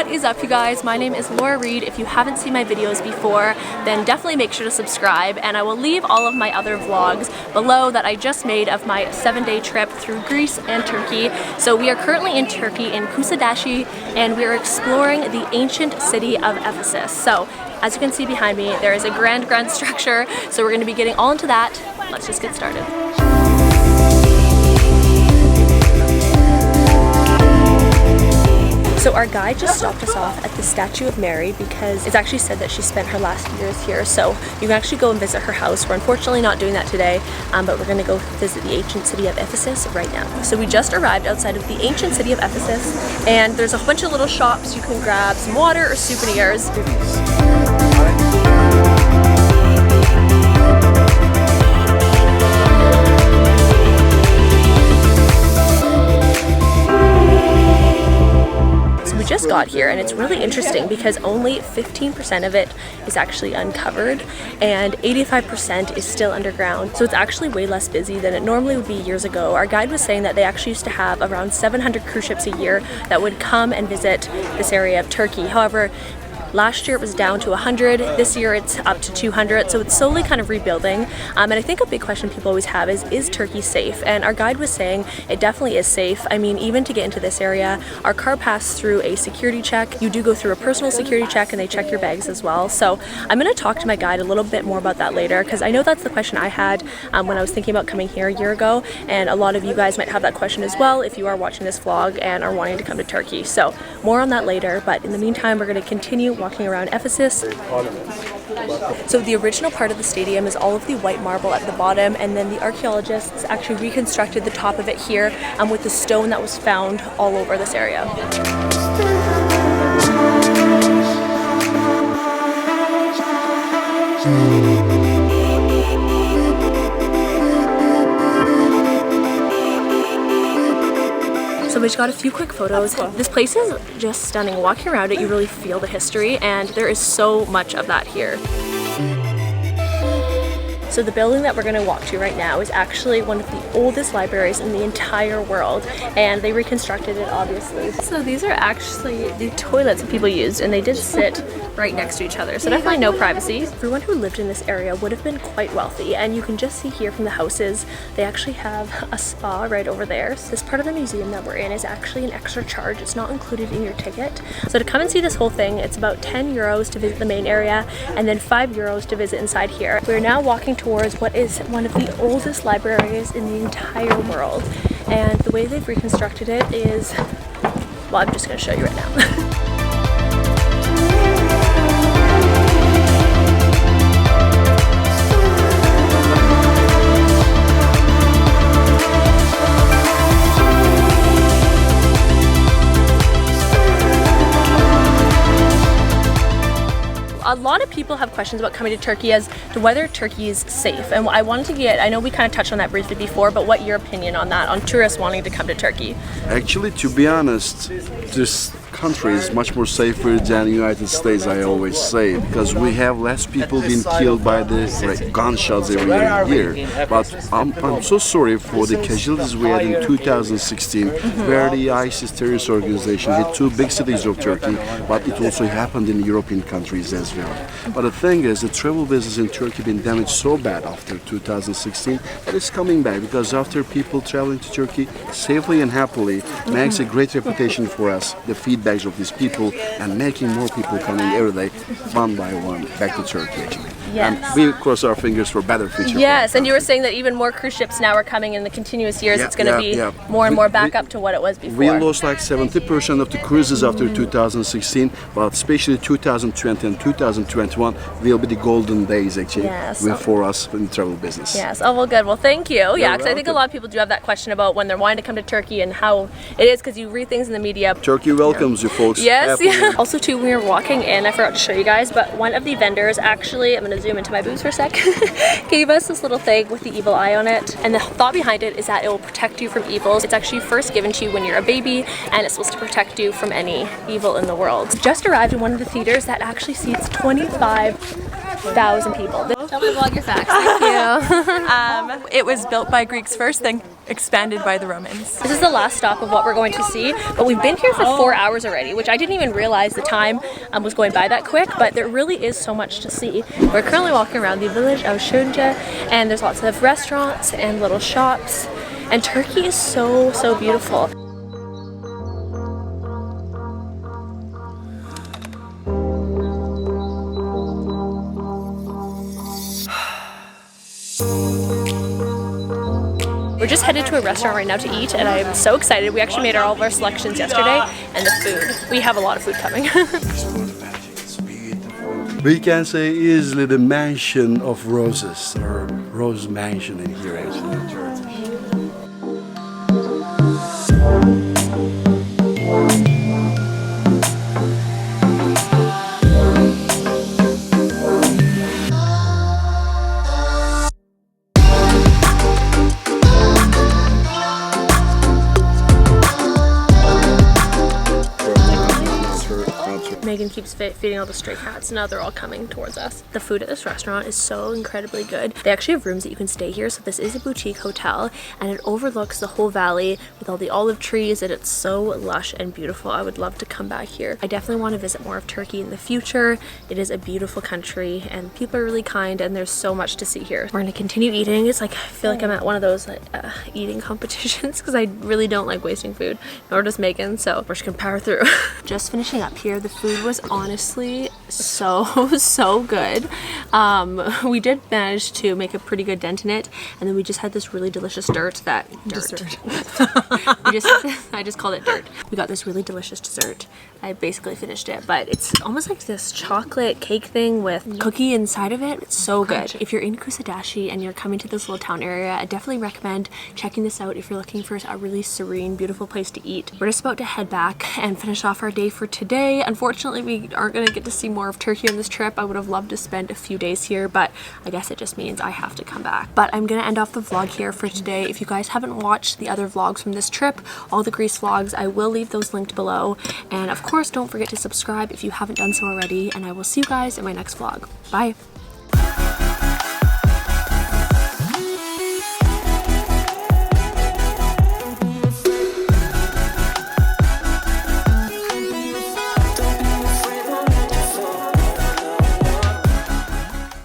What is up, you guys? My name is Laura Reid. If you haven't seen my videos before, then definitely make sure to subscribe, and I will leave all of my other vlogs below that I just made of my 7-day trip through Greece and Turkey. So we are currently in Turkey in Kusadasi, and we are exploring the ancient city of Ephesus. So as you can see behind me, there is a grand structure, so we're going to be getting all into that. Let's just get started. So our guide just stopped us off at the statue of Mary because it's actually said that she spent her last years here. So you can actually go and visit her house. We're unfortunately not doing that today, but we're going to go visit the ancient city of Ephesus right now. So we just arrived outside of the ancient city of Ephesus, and there's a bunch of little shops you can grab some water or souvenirs. Just got here, and it's really interesting because only 15% of it is actually uncovered and 85% is still underground, so it's actually way less busy than it normally would be years ago. Our guide was saying that they actually used to have around 700 cruise ships a year that would come and visit this area of Turkey. However, last year it was down to 100, this year it's up to 200, so it's slowly kind of rebuilding. And I think a big question people always have is Turkey safe? And our guide was saying it definitely is safe. I mean, even to get into this area, our car passed through a security check. You do go through a personal security check, and they check your bags as well. So I'm going to talk to my guide a little bit more about that later, because I know that's the question I had when I was thinking about coming here a year ago, and a lot of you guys might have that question as well if you are watching this vlog and are wanting to come to Turkey. So more on that later, but in the meantime, we're going to continue walking around Ephesus. So the original part of the stadium is all of the white marble at the bottom, and then the archaeologists actually reconstructed the top of it here with the stone that was found all over this area. So we just got a few quick photos. This place is just stunning. Walking around it, you really feel the history, and there is so much of that here. So the building that we're going to walk to right now is actually one of the oldest libraries in the entire world, and they reconstructed it, obviously. So these are actually the toilets that people used, and they did sit right next to each other, so definitely no privacy. Everyone who lived in this area would have been quite wealthy, and you can just see here from the houses, they actually have a spa right over there. So this part of the museum that we're in is actually an extra charge. It's not included in your ticket. So to come and see this whole thing, it's about 10 euros to visit the main area, and then 5 euros to visit inside here. We're now walking towards what is one of the oldest libraries in the entire world, and the way they've reconstructed it is, well, I'm just going to show you right now. A lot of people have questions about coming to Turkey as to whether Turkey is safe, and I wanted to get, I know we kind of touched on that briefly before, but what your opinion on that, on tourists wanting to come to Turkey? Actually, to be honest, this country is much more safer than the United States, I always say, because we have less people being killed by the gunshots every year. But I'm so sorry for the casualties we had in 2016, where the ISIS terrorist organization hit 2 big cities of Turkey, but it also happened in European countries as well. But the thing is, the travel business in Turkey been damaged so bad after 2016 that it's coming back, because after people traveling to Turkey safely and happily makes a great reputation for us, the feedback of these people, and making more people coming every day, one by one, back to Turkey actually. Yes. And we cross our fingers for better future. Yes, and you were saying that even more cruise ships now are coming in the continuous years. It's going to be more and more back up to what it was before. We lost like 70% of the cruises after 2016, but especially 2020 and 2021 will be the golden days actually for us in the travel business. Yes. Oh, well, good. Well, thank you. Yeah, because I think a lot of people do have that question about when they're wanting to come to Turkey and how it is, because you read things in the media. Turkey welcomes you folks. Yes, yeah. Also too, when we were walking in, I forgot to show you guys, but one of the vendors actually, I'm going to zoom into my boobs for a sec, gave us this little thing with the evil eye on it, and the thought behind it is that it will protect you from evils. It's actually first given to you when you're a baby, and it's supposed to protect you from any evil in the world. Just arrived in one of the theaters that actually seats 25 1,000 people. Tell me vlog your facts. Thank you. It was built by Greeks first, then expanded by the Romans. This is the last stop of what we're going to see, but we've been here for 4 hours already, which I didn't even realize the time was going by that quick, but there really is so much to see. We're currently walking around the village of Şunca, and there's lots of restaurants and little shops, and Turkey is so, so beautiful. We're just headed to a restaurant right now to eat, and I'm so excited. We actually made all of our selections yesterday, and the food. We have a lot of food coming. We can say easily the mansion of roses, or rose mansion in here actually in Turkey. Megan keeps feeding all the stray cats, and now they're all coming towards us. The food at this restaurant is so incredibly good. They actually have rooms that you can stay here, so this is a boutique hotel, and it overlooks the whole valley with all the olive trees, and it's so lush and beautiful. I would love to come back here. I definitely want to visit more of Turkey in the future. It is a beautiful country, and people are really kind, and there's so much to see here. We're going to continue eating. It's like, I feel like I'm at one of those eating competitions, because I really don't like wasting food, nor does Megan, so we're just gonna power through. Just finishing up here, the food was honestly so good. We did manage to make a pretty good dent in it, and then we just had this really delicious I just called it dirt. We got this really delicious dessert. I basically finished it, but it's almost like this chocolate cake thing with cookie inside of it. It's so good. If you're in Kusadasi and you're coming to this little town area, I definitely recommend checking this out if you're looking for a really serene, beautiful place to eat. We're just about to head back and finish off our day for today. Unfortunately, we aren't going to get to see more of Turkey on this trip. I would have loved to spend a few days here, but I guess it just means I have to come back. But I'm going to end off the vlog here for today. If you guys haven't watched the other vlogs from this trip, all the Greece vlogs, I will leave those linked below. And of course, don't forget to subscribe if you haven't done so already, and I will see you guys in my next vlog. Bye!